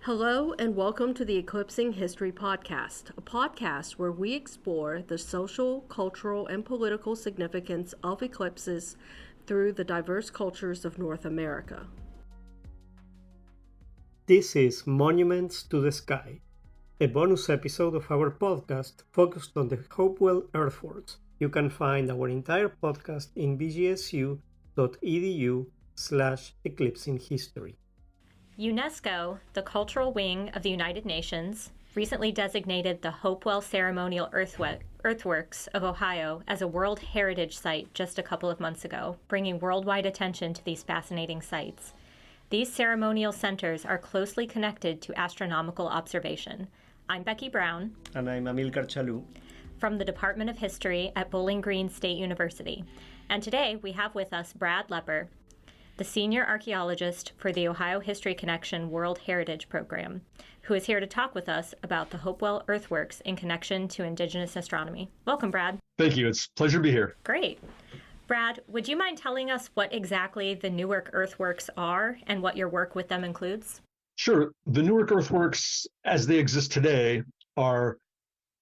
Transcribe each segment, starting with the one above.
Hello and welcome to the Eclipsing History Podcast, a podcast where we explore the social, cultural, and political significance of eclipses through the diverse cultures of North America. This is Monuments to the Sky, a bonus episode of our podcast focused on the Hopewell earthworks. You can find our entire podcast in bgsu.edu/eclipsinghistory. UNESCO, the cultural wing of the United Nations, recently designated the Hopewell ceremonial earthworks of Ohio as a World Heritage Site just a couple of months ago, bringing worldwide attention to these fascinating sites. These ceremonial centers are closely connected to astronomical observation. I'm Becky Brown. And I'm Amilcar Chalu. From the Department of History at Bowling Green State University. And today we have with us Brad Lepper, the senior archaeologist for the Ohio History Connection World Heritage Program, who is here to talk with us about the Hopewell earthworks in connection to Indigenous astronomy. Welcome, Brad. Thank you. It's a pleasure to be here. Great. Brad, would you mind telling us what exactly the Newark earthworks are and what your work with them includes? Sure. The Newark earthworks, as they exist today, are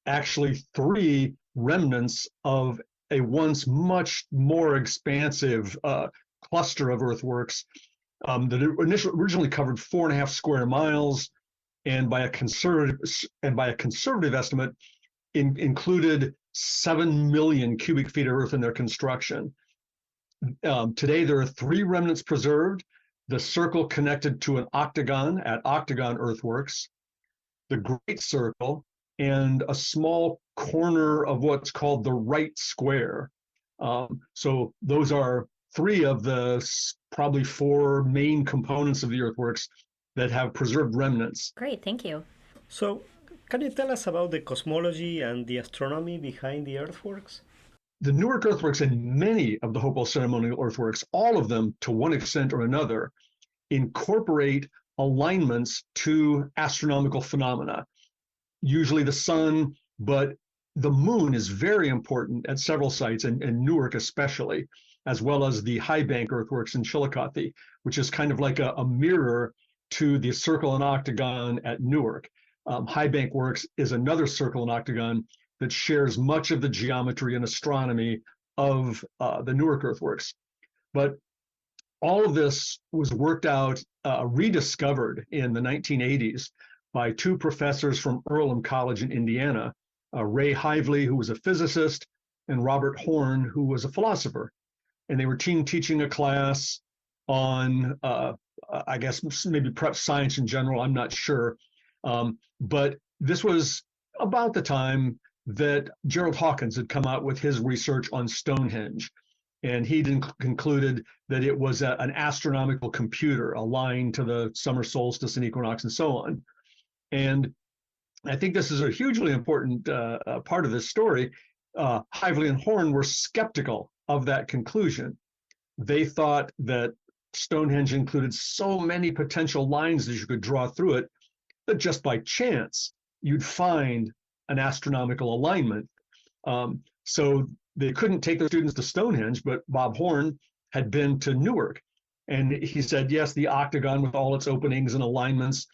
actually three remnants of a once much more expansive cluster of earthworks that originally covered 4.5 square miles, and by a conservative estimate, included 7 million cubic feet of earth in their construction. Today, there are three remnants preserved: the circle connected to an octagon at Octagon Earthworks, the Great Circle, and a small corner of what's called the Right Square. So those are three of the probably four main components of the earthworks that have preserved remnants. Great, thank you. So, can you tell us about the cosmology and the astronomy behind the earthworks? The Newark earthworks and many of the Hopewell ceremonial earthworks, all of them to one extent or another, incorporate alignments to astronomical phenomena, usually the sun, but the moon is very important at several sites, and Newark especially, as well as the High Bank earthworks in Chillicothe, which is kind of like a mirror to the circle and octagon at Newark. High Bank Works is another circle and octagon that shares much of the geometry and astronomy of the Newark earthworks. But all of this was worked out, rediscovered in the 1980s by two professors from Earlham College in Indiana, Ray Hively, who was a physicist, and Robert Horn, who was a philosopher. And they were teaching a class on, I guess, maybe perhaps science in general, I'm not sure. But this was about the time that Gerald Hawkins had come out with his research on Stonehenge. And he concluded that it was an astronomical computer aligned to the summer solstice and equinox and so on. And I think this is a hugely important part of this story. Hively and Horn were skeptical of that conclusion. They thought that Stonehenge included so many potential lines that you could draw through it that just by chance you'd find an astronomical alignment. So they couldn't take their students to Stonehenge, but Bob Horn had been to Newark. And he said, yes, the octagon with all its openings and alignments,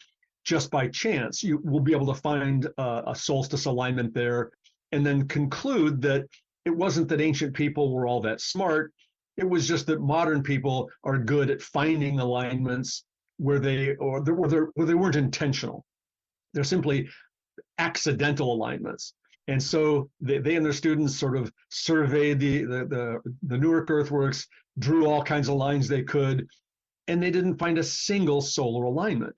just by chance, you will be able to find a solstice alignment there, and then conclude that it wasn't that ancient people were all that smart. It was just that modern people are good at finding alignments where they weren't intentional. They're simply accidental alignments. And so they and their students sort of surveyed the Newark earthworks, drew all kinds of lines they could, and they didn't find a single solar alignment.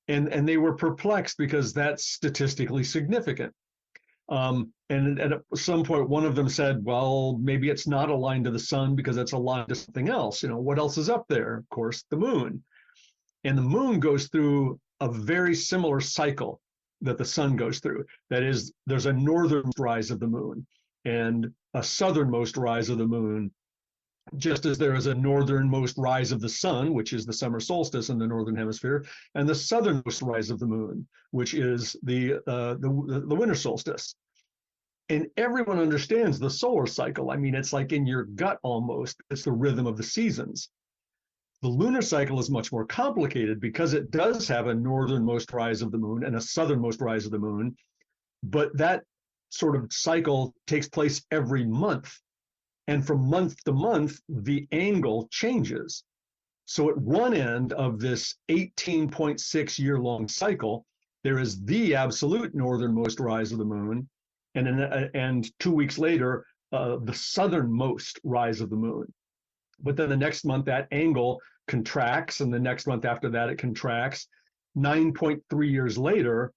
And they were perplexed because that's statistically significant. And at some point, one of them said, well, maybe it's not aligned to the sun because it's aligned to something else. You know, what else is up there? Of course, the moon. And the moon goes through a very similar cycle that the sun goes through. That is, there's a northern rise of the moon and a southernmost rise of the moon, just as there is a northernmost rise of the sun, which is the summer solstice in the northern hemisphere, and the southernmost rise of the moon, which is the winter solstice. And everyone understands the solar cycle. I mean, it's like in your gut almost. It's the rhythm of the seasons. The lunar cycle is much more complicated because it does have a northernmost rise of the moon and a southernmost rise of the moon, but that sort of cycle takes place every month. And from month to month, the angle changes. So at one end of this 18.6 year long cycle, there is the absolute northernmost rise of the moon, and 2 weeks later, the southernmost rise of the moon. But then the next month, that angle contracts, and the next month after that, it contracts. 9.3 years later,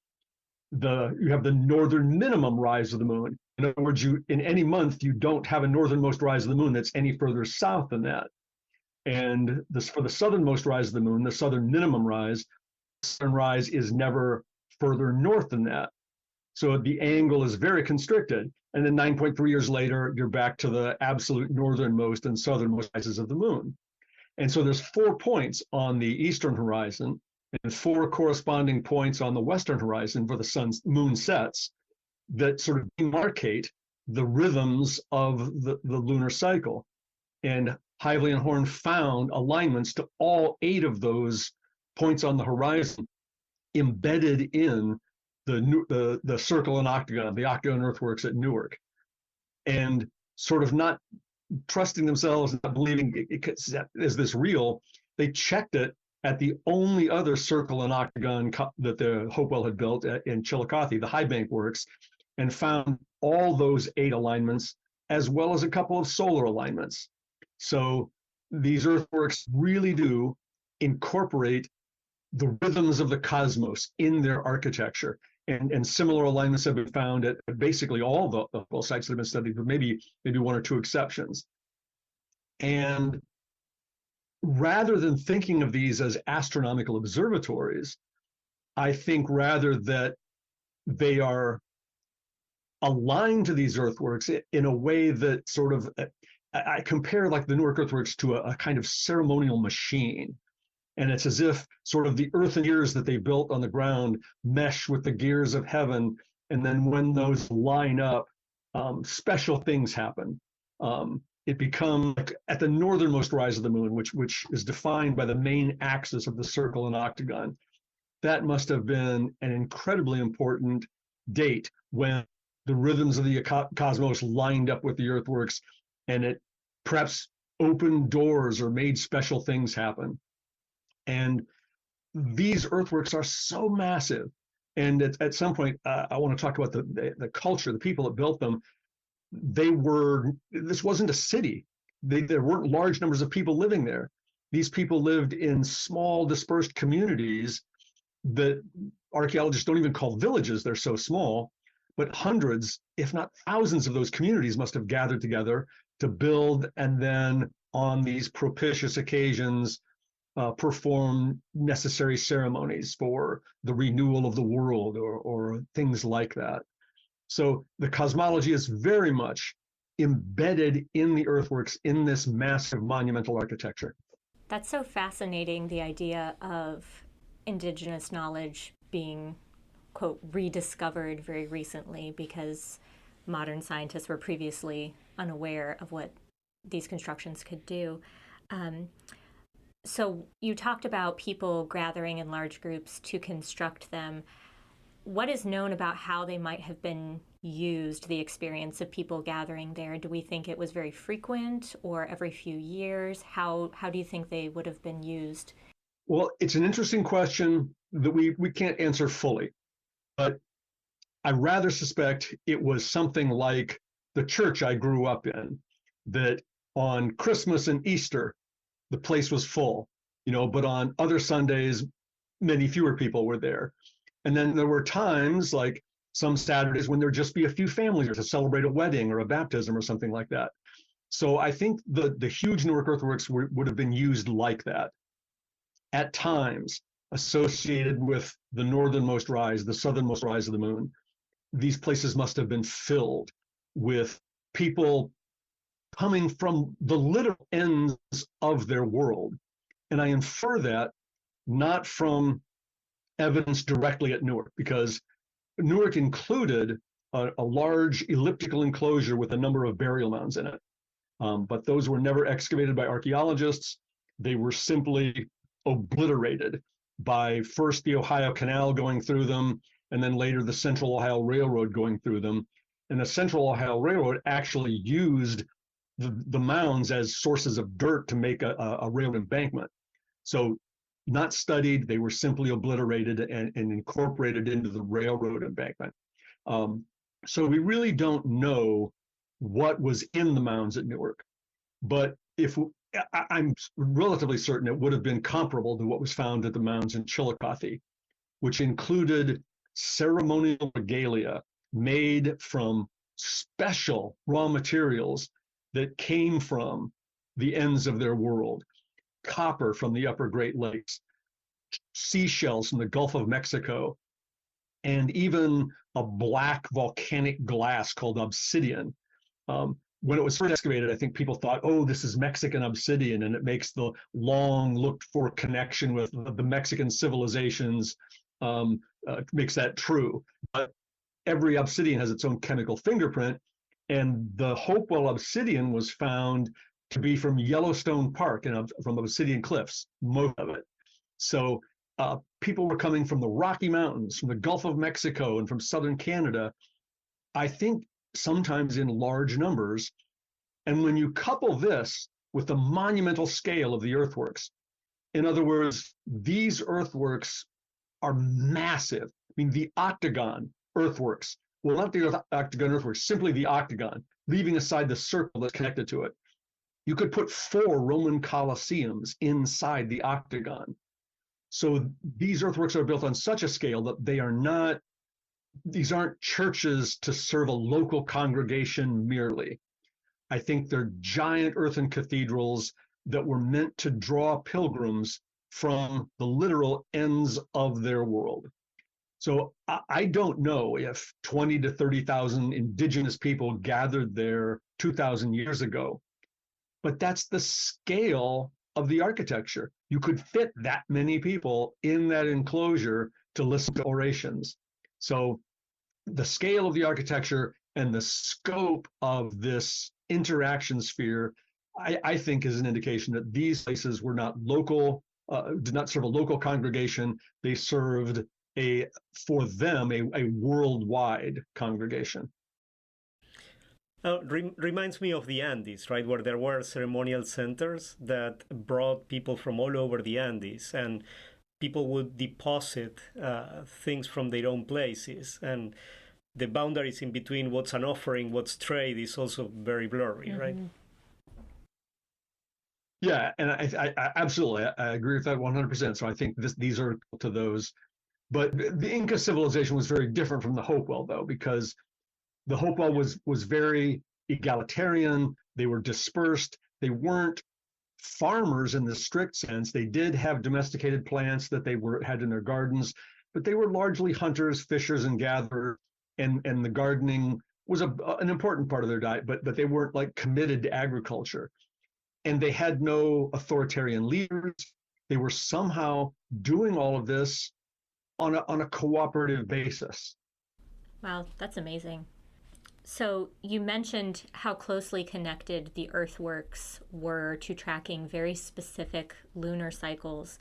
you have the northern minimum rise of the moon. In other words, in any month, you don't have a northernmost rise of the moon that's any further south than that. And for the southernmost rise of the moon, the southern minimum rise, the southern rise is never further north than that. So the angle is very constricted. And then 9.3 years later, you're back to the absolute northernmost and southernmost rises of the moon. And so there's 4 points on the eastern horizon and 4 corresponding points on the western horizon where the moon sets that sort of demarcate the rhythms of the lunar cycle. And Hopewell and Horn found alignments to all 8 of those points on the horizon embedded in the circle and octagon, the octagon earthworks at Newark, and sort of not trusting themselves, not believing is this real. They checked it at the only other circle and octagon that the Hopewell had built in Chillicothe, the High Bank Works, and found all those 8 alignments, as well as a couple of solar alignments. So these earthworks really do incorporate the rhythms of the cosmos in their architecture. And similar alignments have been found at basically all the sites that have been studied, but maybe 1 or 2 exceptions. And rather than thinking of these as astronomical observatories, I think rather that they are aligned to these earthworks in a way that sort of, I compare like the Newark earthworks to a kind of ceremonial machine. And it's as if sort of the earthen gears that they built on the ground mesh with the gears of heaven. And then when those line up, special things happen. It becomes like at the northernmost rise of the moon, which is defined by the main axis of the circle and octagon. That must have been an incredibly important date when the rhythms of the cosmos lined up with the earthworks, and it perhaps opened doors or made special things happen. And these earthworks are so massive. And at some point, I want to talk about the culture, the people that built them. This wasn't a city. There weren't large numbers of people living there. These people lived in small dispersed communities that archaeologists don't even call villages. They're so small, but hundreds, if not thousands of those communities must have gathered together to build, and then on these propitious occasions, perform necessary ceremonies for the renewal of the world or things like that. So the cosmology is very much embedded in the earthworks in this massive monumental architecture. That's so fascinating, the idea of indigenous knowledge being, quote, rediscovered very recently, because modern scientists were previously unaware of what these constructions could do. So you talked about people gathering in large groups to construct them. What is known about how they might have been used, the experience of people gathering there? Do we think it was very frequent or every few years? How do you think they would have been used? Well, it's an interesting question that we can't answer fully, but I rather suspect it was something like the church I grew up in, that on Christmas and Easter, the place was full, but on other Sundays, many fewer people were there. And then there were times like some Saturdays when there'd just be a few families to celebrate a wedding or a baptism or something like that. So I think the huge Newark earthworks would have been used like that. At times, associated with the northernmost rise, the southernmost rise of the moon, these places must have been filled with people coming from the literal ends of their world. And I infer that not from evidence directly at Newark, because Newark included a large elliptical enclosure with a number of burial mounds in it. But those were never excavated by archaeologists. they were simply obliterated by first the Ohio Canal going through them, and then later the Central Ohio Railroad going through them. And the Central Ohio Railroad actually used the mounds as sources of dirt to make a rail embankment. So not studied, they were simply obliterated and incorporated into the railroad embankment. So we really don't know what was in the mounds at Newark, but I'm relatively certain it would have been comparable to what was found at the mounds in Chillicothe, which included ceremonial regalia made from special raw materials that came from the ends of their world. Copper from the upper Great Lakes, seashells from the Gulf of Mexico, and even a black volcanic glass called obsidian. When it was first excavated, I think people thought, oh, this is Mexican obsidian, and it makes the long looked for connection with the Mexican civilizations, makes that true. But every obsidian has its own chemical fingerprint, and the Hopewell obsidian was found to be from Yellowstone Park and from obsidian cliffs, most of it. So people were coming from the Rocky Mountains, from the Gulf of Mexico, and from southern Canada, I think sometimes in large numbers. And when you couple this with the monumental scale of the earthworks, in other words, these earthworks are massive. I mean, the octagon earthworks, well, not the octagon earthworks, simply the octagon, leaving aside the circle that's connected to it. You could put 4 Roman Colosseums inside the octagon. So these earthworks are built on such a scale that these aren't churches to serve a local congregation merely. I think they're giant earthen cathedrals that were meant to draw pilgrims from the literal ends of their world. So I don't know if 20 to 30,000 indigenous people gathered there 2,000 years ago, but that's the scale of the architecture. You could fit that many people in that enclosure to listen to orations. So the scale of the architecture and the scope of this interaction sphere, I think is an indication that these places were not local, did not serve a local congregation. They served for them a worldwide congregation. Reminds me of the Andes, right, where there were ceremonial centers that brought people from all over the Andes, and people would deposit things from their own places, and the boundaries in between what's an offering, what's trade is also very blurry, mm-hmm. right? Yeah, and I absolutely, I agree with that 100%. So I think these are to those. But the Inca civilization was very different from the Hopewell, though, because the Hopewell was very egalitarian. They were dispersed. They weren't farmers in the strict sense. They did have domesticated plants that they had in their gardens, but they were largely hunters, fishers, and gatherers. And the gardening was an important part of their diet, but they weren't like committed to agriculture. And they had no authoritarian leaders. They were somehow doing all of this on a cooperative basis. Wow, that's amazing. So you mentioned how closely connected the earthworks were to tracking very specific lunar cycles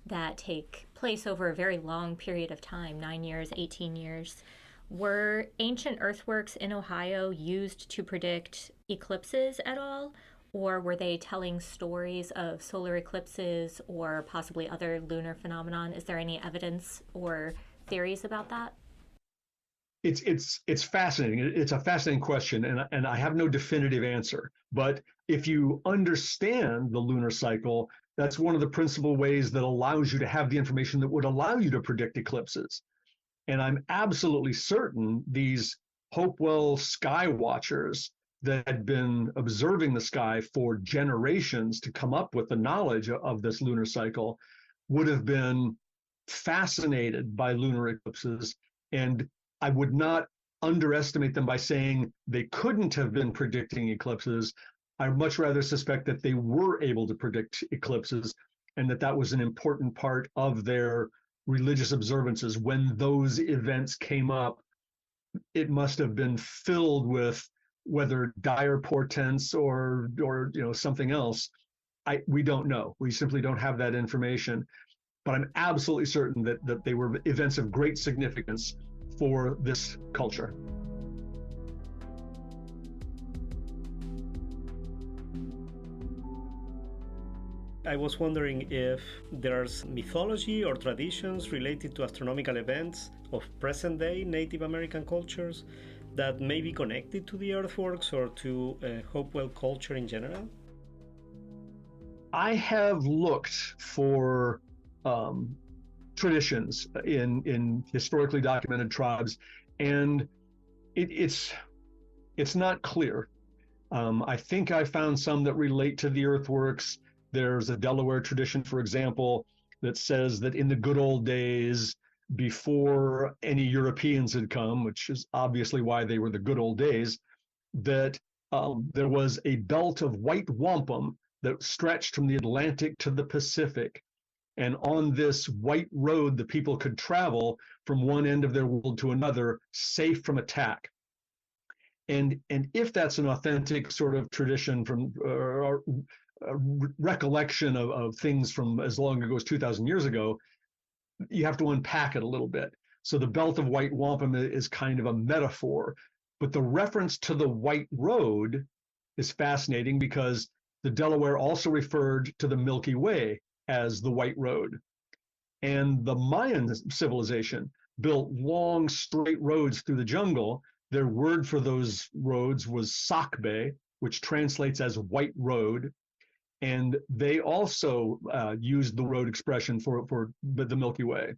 that take place over a very long period of time, 9 years, 18 years. Were ancient earthworks in Ohio used to predict eclipses at all? Or were they telling stories of solar eclipses or possibly other lunar phenomenon? Is there any evidence or theories about that? It's fascinating. It's a fascinating question, and I have no definitive answer. But if you understand the lunar cycle, that's one of the principal ways that allows you to have the information that would allow you to predict eclipses. And I'm absolutely certain these Hopewell sky watchers that had been observing the sky for generations to come up with the knowledge of this lunar cycle would have been fascinated by lunar eclipses. And I would not underestimate them by saying they couldn't have been predicting eclipses. I much rather suspect that they were able to predict eclipses, and that was an important part of their religious observances. When those events came up, it must have been filled with, whether dire portents or something else, we don't know. We simply don't have that information. But I'm absolutely certain that they were events of great significance for this culture. I was wondering if there's mythology or traditions related to astronomical events of present-day Native American cultures that may be connected to the earthworks or to Hopewell culture in general? I have looked for traditions in historically documented tribes, and it's not clear. I think I found some that relate to the earthworks. There's a Delaware tradition, for example, that says that in the good old days, before any Europeans had come, which is obviously why they were the good old days, that there was a belt of white wampum that stretched from the Atlantic to the Pacific. And on this white road, the people could travel from one end of their world to another, safe from attack. And if that's an authentic sort of tradition from recollection of things from as long ago as 2,000 years ago, you have to unpack it a little bit. So the belt of white wampum is kind of a metaphor, but the reference to the white road is fascinating because the Delaware also referred to the Milky Way as the white road. And the Mayan civilization built long, straight roads through the jungle. Their word for those roads was Sakbe, which translates as white road. And they also used the road expression for the Milky Way.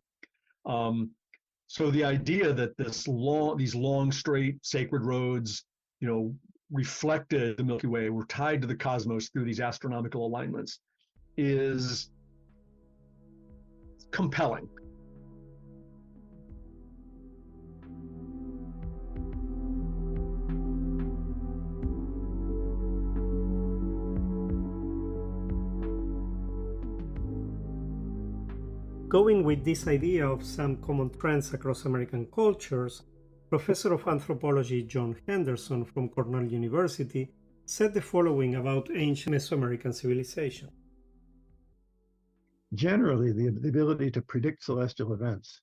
So the idea that these long, straight, sacred roads, reflected the Milky Way, were tied to the cosmos through these astronomical alignments, is compelling. Going with this idea of some common trends across American cultures, Professor of Anthropology John Henderson from Cornell University said the following about ancient Mesoamerican civilization. Generally, the ability to predict celestial events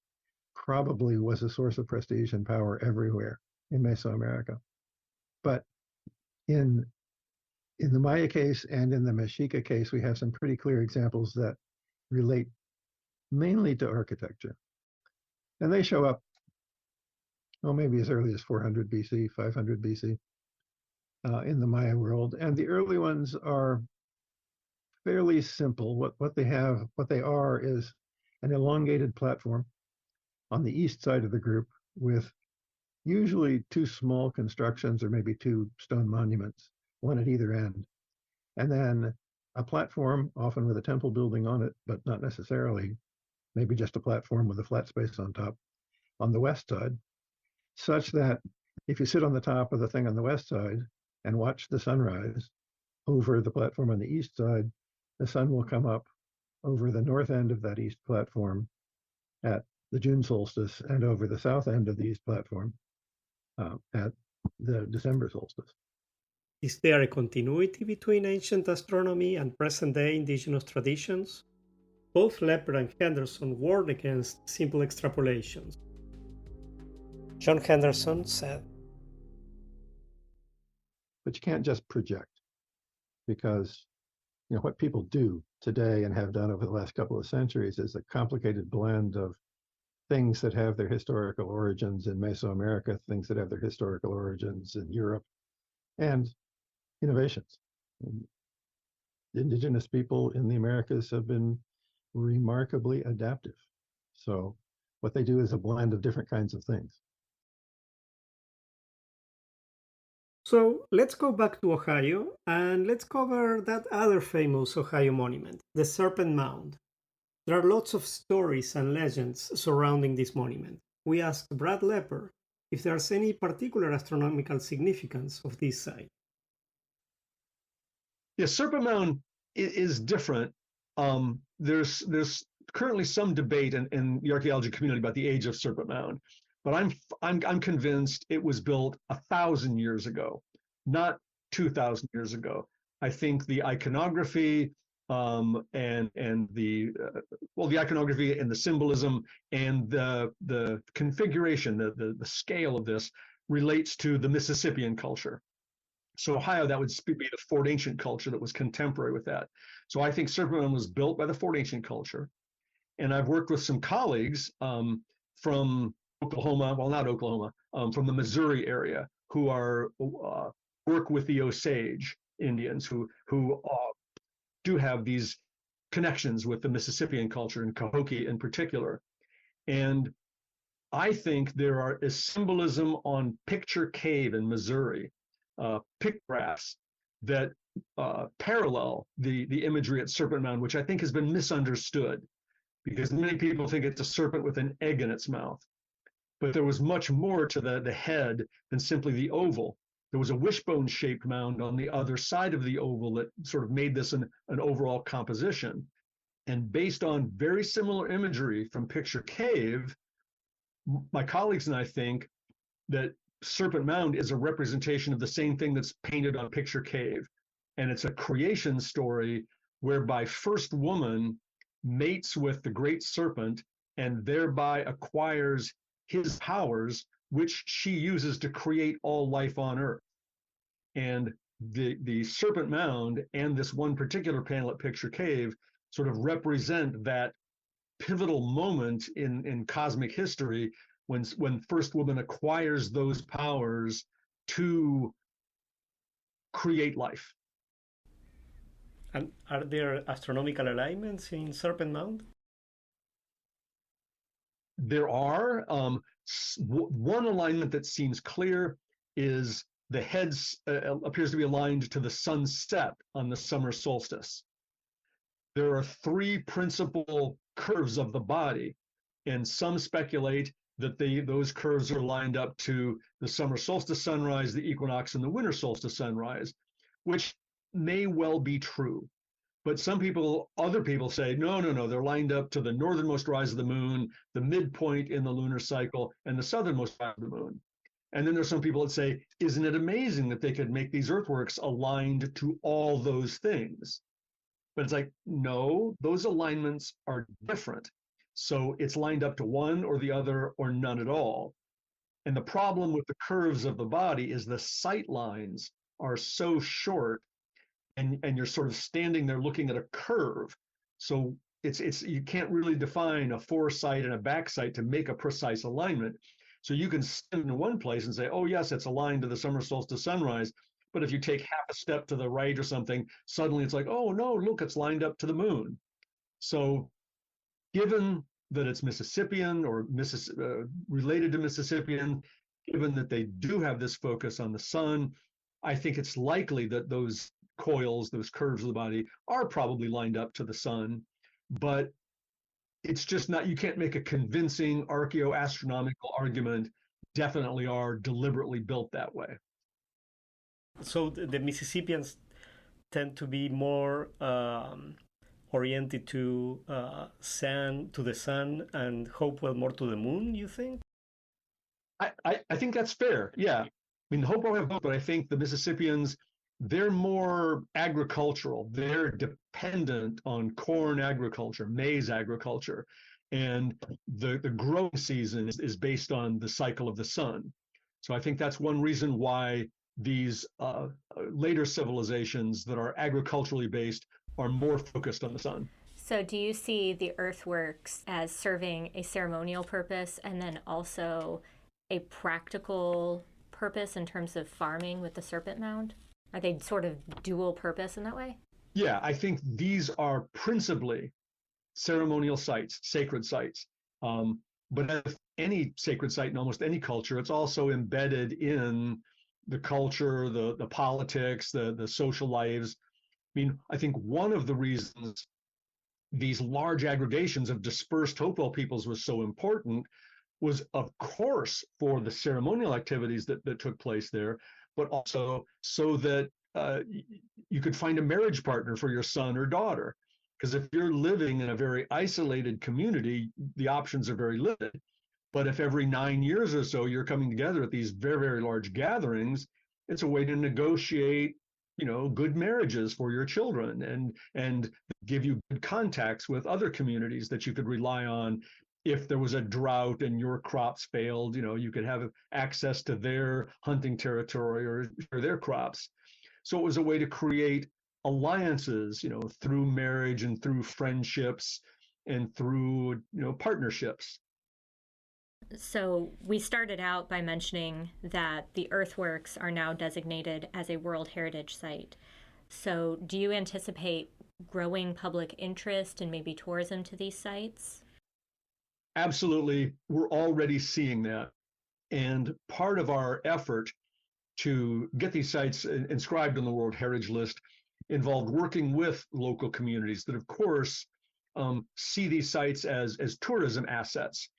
probably was a source of prestige and power everywhere in Mesoamerica. But in the Maya case and in the Mexica case, we have some pretty clear examples that relate mainly to architecture. And they show up, maybe as early as 400 BC, 500 BC in the Maya world. And the early ones are fairly simple. What they are is an elongated platform on the east side of the group with usually two small constructions or maybe two stone monuments, one at either end. And then a platform, often with a temple building on it, but not necessarily, maybe just a platform with a flat space on top on the west side, such that if you sit on the top of the thing on the west side and watch the sunrise over the platform on the east side, the sun will come up over the north end of that east platform at the June solstice and over the south end of the east platform at the December solstice. Is there a continuity between ancient astronomy and present-day indigenous traditions? Both Lepper and Henderson warned against simple extrapolations. John Henderson said, but you can't just project, because what people do today and have done over the last couple of centuries is a complicated blend of things that have their historical origins in Mesoamerica, things that have their historical origins in Europe, and innovations. And indigenous people in the Americas have been remarkably adaptive. So what they do is a blend of different kinds of things. So let's go back to Ohio and let's cover that other famous Ohio monument, the Serpent Mound. There are lots of stories and legends surrounding this monument. We asked Brad Lepper if there's any particular astronomical significance of this site. Yeah, Serpent Mound is different. There's currently some debate in the archaeology community about the age of Serpent Mound, but I'm convinced it was built 1,000 years ago, not 2,000 years ago. I think the iconography and the the iconography and the symbolism and the configuration, the scale of this relates to the Mississippian culture. So Ohio, that would be the Fort Ancient culture that was contemporary with that. So I think Serpent Mound was built by the Fort Ancient culture. And I've worked with some colleagues from Oklahoma, well, not Oklahoma, from the Missouri area who are work with the Osage Indians who do have these connections with the Mississippian culture and Cahokia in particular. And I think there is symbolism on Picture Cave in Missouri, pictographs that parallel the imagery at Serpent Mound, which I think has been misunderstood because many people think it's a serpent with an egg in its mouth. But there was much more to the head than simply the oval. There was a wishbone-shaped mound on the other side of the oval that sort of made this an overall composition. And based on very similar imagery from Picture Cave, my colleagues and I think that Serpent Mound is a representation of the same thing that's painted on Picture Cave. And it's a creation story whereby first woman mates with the great serpent and thereby acquires his powers, which she uses to create all life on Earth. And the Serpent Mound and this one particular panel at Picture Cave sort of represent that pivotal moment in cosmic history when first woman acquires those powers to create life. And are there astronomical alignments in Serpent Mound? There are. One alignment that seems clear is the heads appears to be aligned to the sunset on the summer solstice. There are three principal curves of the body, and some speculate that those curves are lined up to the summer solstice sunrise, the equinox, and the winter solstice sunrise, which may well be true. But other people say, no, they're lined up to the northernmost rise of the moon, the midpoint in the lunar cycle, and the southernmost rise of the moon. And then there's some people that say, isn't it amazing that they could make these earthworks aligned to all those things? But it's like, no, those alignments are different. So it's lined up to one or the other or none at all. And the problem with the curves of the body is the sight lines are so short and you're sort of standing there looking at a curve. So it's you can't really define a foresight and a backsight to make a precise alignment. So you can stand in one place and say, oh yes, it's aligned to the summer solstice sunrise. But if you take half a step to the right or something, suddenly it's like, oh no, look, it's lined up to the moon. So given that it's Mississippian or related to Mississippian, given that they do have this focus on the sun, I think it's likely that those coils, those curves of the body, are probably lined up to the sun. But it's just not, you can't make a convincing archaeoastronomical argument, definitely are deliberately built that way. So the Mississippians tend to be more oriented to the sun, and Hopewell more to the moon, you think? I think that's fair, yeah. I mean, Hopewell have both, but I think the Mississippians, they're more agricultural. They're dependent on corn agriculture, maize agriculture, and the growing season is based on the cycle of the sun. So I think that's one reason why these later civilizations that are agriculturally based are more focused on the sun. So do you see the earthworks as serving a ceremonial purpose and then also a practical purpose in terms of farming with the Serpent Mound? Are they sort of dual purpose in that way? Yeah, I think these are principally ceremonial sites, sacred sites. But as any sacred site in almost any culture, it's also embedded in the culture, the politics, the social lives. I mean, I think one of the reasons these large aggregations of dispersed Hopewell peoples was so important was, of course, for the ceremonial activities that took place there, but also so that you could find a marriage partner for your son or daughter. Because if you're living in a very isolated community, the options are very limited. But if every 9 years or so you're coming together at these very, very large gatherings, it's a way to negotiate good marriages for your children and give you good contacts with other communities that you could rely on. If there was a drought and your crops failed, you could have access to their hunting territory or their crops. So it was a way to create alliances, through marriage and through friendships and through, partnerships. So we started out by mentioning that the earthworks are now designated as a World Heritage Site. So do you anticipate growing public interest and maybe tourism to these sites? Absolutely. We're already seeing that. And part of our effort to get these sites inscribed on the World Heritage List involved working with local communities that, of course, see these sites as tourism assets.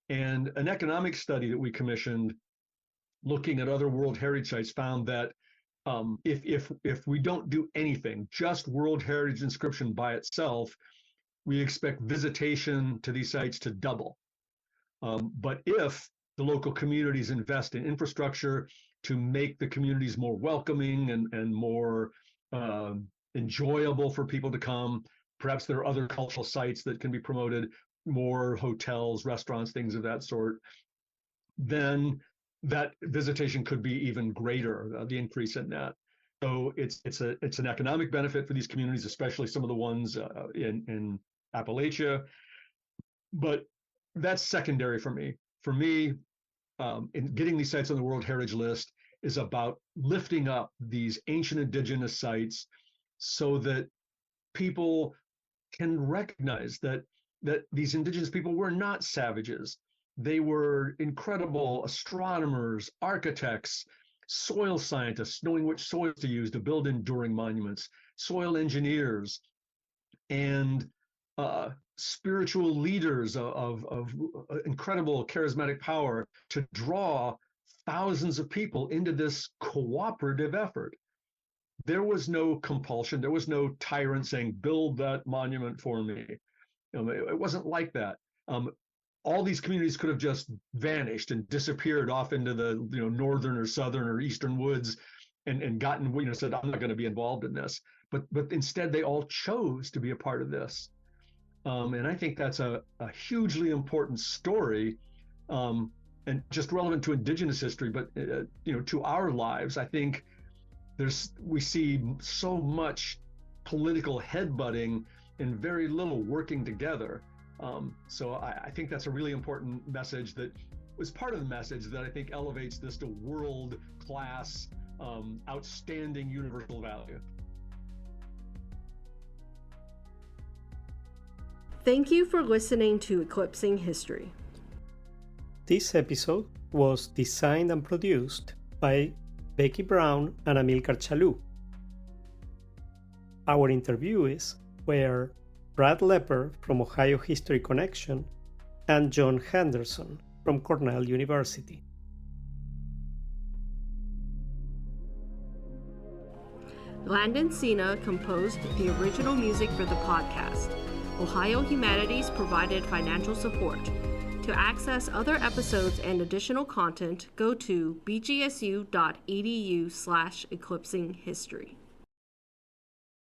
And an economic study that we commissioned looking at other World Heritage sites found that if we don't do anything, just World Heritage inscription by itself, we expect visitation to these sites to double. But if the local communities invest in infrastructure to make the communities more welcoming and more enjoyable for people to come, perhaps there are other cultural sites that can be promoted, more hotels, restaurants, things of that sort, then that visitation could be even greater, the increase in that. So it's an economic benefit for these communities, especially some of the ones in Appalachia. But that's secondary for me. For me, in getting these sites on the World Heritage List is about lifting up these ancient indigenous sites so that people can recognize that these indigenous people were not savages. They were incredible astronomers, architects, soil scientists, knowing which soils to use to build enduring monuments, soil engineers, and spiritual leaders of incredible charismatic power to draw thousands of people into this cooperative effort. There was no compulsion. There was no tyrant saying, build that monument for me. It wasn't like that. All these communities could have just vanished and disappeared off into the northern or southern or eastern woods and gotten, said, I'm not going to be involved in this. But instead, they all chose to be a part of this. And I think that's a hugely important story, and just relevant to indigenous history, but to our lives. I think we see so much political headbutting and very little working together. So I think that's a really important message that was part of the message that I think elevates this to world-class, outstanding universal value. Thank you for listening to Eclipsing History. This episode was designed and produced by Becky Brown and Amilcar Chalou. Our interviewees were Brad Lepper from Ohio History Connection and John Henderson from Cornell University. Landon Sena composed the original music for the podcast. Ohio Humanities provided financial support. To access other episodes and additional content, go to bgsu.edu/eclipsinghistory.